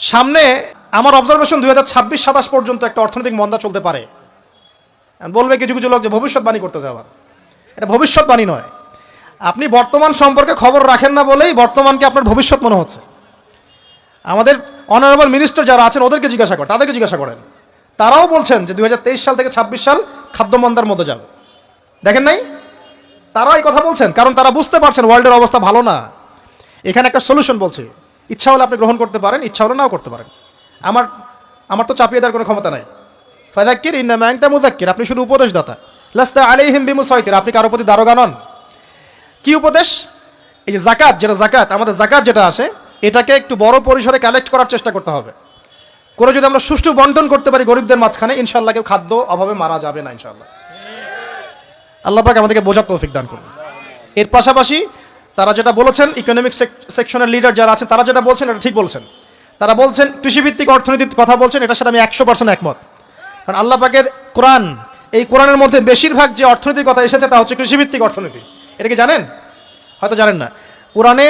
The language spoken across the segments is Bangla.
সামনে আমার অবজারভেশন 2026-27 পর্যন্ত একটা অর্থনৈতিক মন্দা চলতে পারে। বলবে কিছু কিছু লোক যে ভবিষ্যৎবাণী করতেছে, আবার এটা ভবিষ্যৎবাণী নয়। আপনি বর্তমান সম্পর্কে খবর রাখেন না বলেই বর্তমানকে আপনার ভবিষ্যৎ মনে হচ্ছে। আমাদের অনারেবল মিনিস্টার যারা আছেন ওদেরকে জিজ্ঞাসা করেন, তাদেরকে জিজ্ঞাসা করেন, তারাও বলছেন যে 2023 সাল থেকে 26 সাল খাদ্যমন্দার মধ্যে যাবে। দেখেন নাই, তারাও এই কথা বলছেন, কারণ তারা বুঝতে পারছেন ওয়ার্ল্ডের অবস্থা ভালো না। এখানে একটা সলিউশন বলছে, ইচ্ছা হলে আপনি গ্রহণ করতে পারেন, ইচ্ছা হলে নাও করতে পারেন। আমার তো চাপিয়ে দেওয়ার কোনো ক্ষমতা নাই। ফাযাক্কির ইন্নামা আনতা মুযাক্কির, আপনি শুধু উপদেশদাতা। লাস্তা আলাইহিম বিমুসাইতির, আপনি কারো প্রতি দারোগা নন। কি উপদেশ? এই যে যাকাত, যেটা যাকাত, আমাদের যাকাত যেটা আসে, এটাকে একটু বড় পরিসরে কালেক্ট করার চেষ্টা করতে হবে। করে যদি আমরা সুষ্ঠু বন্টন করতে পারি গরিবদের মাঝখানে, ইনশাআল্লাহ কেউ খাদ্য অভাবে মারা যাবে না ইনশাআল্লাহ। আল্লাহ পাক আমাদেরকে বোঝার তৌফিক দান করুন। এর পাশাপাশি তারা যেটা বলেছেন, ইকোনমিক সেকশনের লিডার যারা আছেন তারা যেটা বলছেন এটা ঠিক বলছেন। তারা বলছেন কৃষিভিত্তিক অর্থনীতির কথা বলছেন, এটার সাথে আমি 100% একমত। কারণ আল্লাহ পাকের কোরআন, এই কোরআনের মধ্যে বেশিরভাগ যে অর্থনীতির কথা এসেছে তা হচ্ছে কৃষিভিত্তিক অর্থনীতি। এটা কি জানেন? হয়তো জানেন না। কোরআনে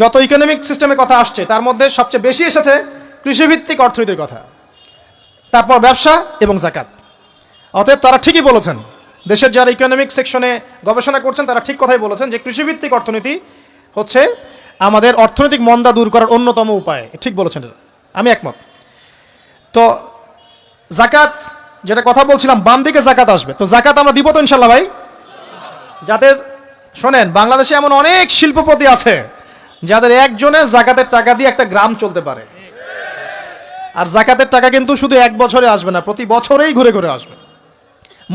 যত ইকোনমিক সিস্টেমের কথা আসছে তার মধ্যে সবচেয়ে বেশি এসেছে কৃষিভিত্তিক অর্থনীতির কথা, তারপর ব্যবসা এবং যাকাত। অতএব তারা ঠিকই বলেছেন, দেশের যারা ইকোনমিক সেকশনে গবেষণা করছেন তারা ঠিক কথাই বলেছেন যে কৃষিভিত্তিক অর্থনীতি হচ্ছে আমাদের অর্থনৈতিক মন্দা দূর করার অন্যতম উপায়। ঠিক বলেছেন, আমি একমত। তো যাকাত যেটা কথা বলছিলাম, বাম দিকে যাকাত আসবে, তো যাকাত আমরা দিব তো ইনশাল্লাহ ভাই। যাদের শোনেন, বাংলাদেশে এমন অনেক শিল্পপতি আছে যাদের একজনের যাকাতের টাকা দিয়ে একটা গ্রাম চলতে পারে। আর যাকাতের টাকা কিন্তু শুধু এক বছরে আসবে না, প্রতি বছরেই ঘুরে ঘুরে আসবে।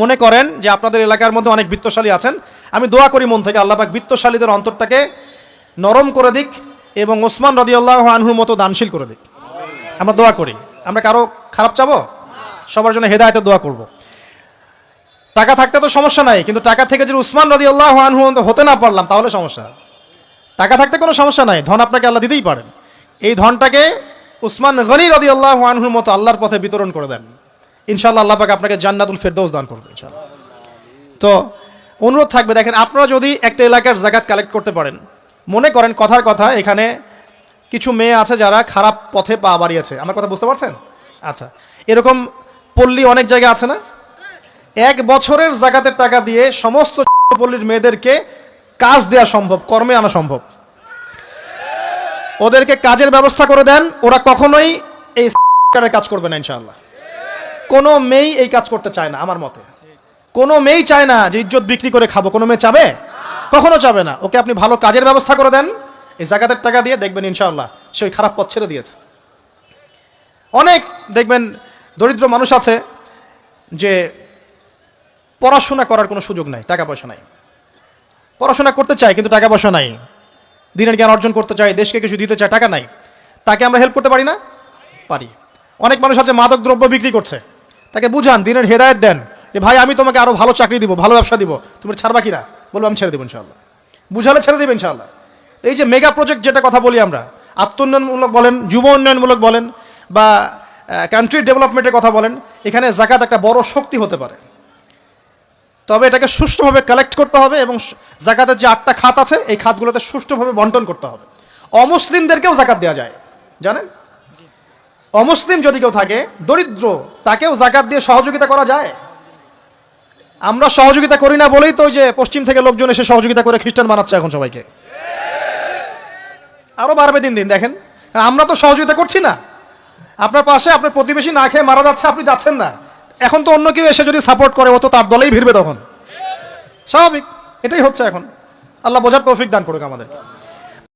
মনে করেন যে আপনাদের এলাকার মধ্যে অনেক বিত্তশালী আছেন, আমি দোয়া করি মন থেকে আল্লাহ পাক বিত্তশালীদের অন্তরটাকে নরম করে দিক এবং ওসমান রাদিয়াল্লাহু আনহুর মতো দানশীল করে দিক। আমরা দোয়া করি, আমরা কারো খারাপ চাবো, সবার জন্য হেদায়েতের দোয়া করব। টাকা থাকতে তো সমস্যা নাই, কিন্তু টাকা থেকে যদি উসমান রাদিয়াল্লাহু আনহু হতে না পারলাম তাহলে সমস্যা। টাকা থাকতে কোনো সমস্যা নাই, ধন আপনাকে আল্লাহ দিতেই পারেন। এই ধনটাকে উসমান গনি রাদিয়াল্লাহু আনহুর মতো আল্লাহর পথে বিতরণ করে দেন, ইনশাআল্লাহ আল্লাহ পাক আপনাকে জান্নাতুল ফেরদৌস দান করবে ইনশাআল্লাহ। তো অনুরোধ থাকবে, দেখেন আপনারা যদি একটা এলাকার যাকাত কালেক্ট করতে পারেন, মনে করেন কথার কথা এখানে কিছু মেয়ে আছে যারা খারাপ পথে পা বাড়িয়েছে, আমার কথা বুঝতে পারছেন? আচ্ছা, এরকম পল্লী অনেক জায়গা আছে না? এক বছরের যাকাতের টাকা দিয়ে সমস্ত পল্লীর মেয়েদেরকে কাজ দেওয়া সম্ভব, কর্মে আনা সম্ভব। ওদেরকে কাজের ব্যবস্থা করে দেন, ওরা কখনোই এই কাজ করবে না ইনশাআল্লাহ। কোনো মেয়ে এই কাজ করতে চায় না, আমার মতে কোনো মেয়ে চায় না যে ইজ্জত বিক্রি করে খাবো, কোনো মেয়ে চাবে? কখনো চাবে না। ওকে আপনি ভালো কাজের ব্যবস্থা করে দেন এই যাকাতের টাকা দিয়ে, দেখবেন ইনশাআল্লাহ সে ওই খারাপ পথ ছেড়ে দিয়েছে। অনেক দেখবেন দরিদ্র মানুষ আছে যে পড়াশোনা করার কোনো সুযোগ নাই, টাকা পয়সা নাই, পড়াশোনা করতে চায় কিন্তু টাকা পয়সা নাই, দিনের জ্ঞান অর্জন করতে চায়, দেশকে কিছু দিতে চায়, টাকা নাই। তাকে আমরা হেল্প করতে পারি না? পারি। অনেক মানুষ আছে মাদক দ্রব্য বিক্রি করছে, তাকে বুঝান, দিনের হেদায়েত দেন যে ভাই আমি তোমাকে আরো ভালো চাকরি দিব, ভালো ব্যবসা দিব, তুমি ছাড়বা কিনা? বলবো আমি ছেড়ে দেবো ইনশাআল্লাহ। বুঝালে ছেড়ে দেবে ইনশাআল্লাহ। এই যে মেগা প্রজেক্ট যেটা কথা বলি আমরা, আত্মোন্নয়নমূলক বলেন, যুব উন্নয়নমূলক বলেন, বা কান্ট্রি ডেভেলপমেন্টের কথা বলেন, এখানে যাকাত একটা বড় শক্তি হতে পারে। তবে এটাকে সুষ্ঠুভাবে কালেক্ট করতে হবে এবং যাকাতের যে 8টা খাত আছে এই খাতগুলোতে সুষ্ঠুভাবে বন্টন করতে হবে। অমুসলিমদেরকেও যাকাত দেওয়া যায়, জানেন? অমুসলিম যদি কেউ থাকে, দরিদ্র, তাকেও যাকাত দিয়ে সহযোগিতা করা যায়। আমরা সহযোগিতা করি না বলেই তো ওই যে পশ্চিম থেকে লোকজন এসে সহযোগিতা করে খ্রিস্টান বানাচ্ছে এখন সবাইকে। আরো বাড়বে দিন দিন, দেখেন। আমরা তো সহযোগিতা করছি না। আপনার পাশে আপনার প্রতিবেশী না খেয়ে মারা যাচ্ছে, আপনি যাচ্ছেন না। এখন তো অন্য কেউ এসে যদি সাপোর্ট করে, ও তো তার দলেই ভিড়বে তখন, স্বাভাবিক। এটাই হচ্ছে এখন। আল্লাহ বোঝার তৌফিক দান করুক আমাদের।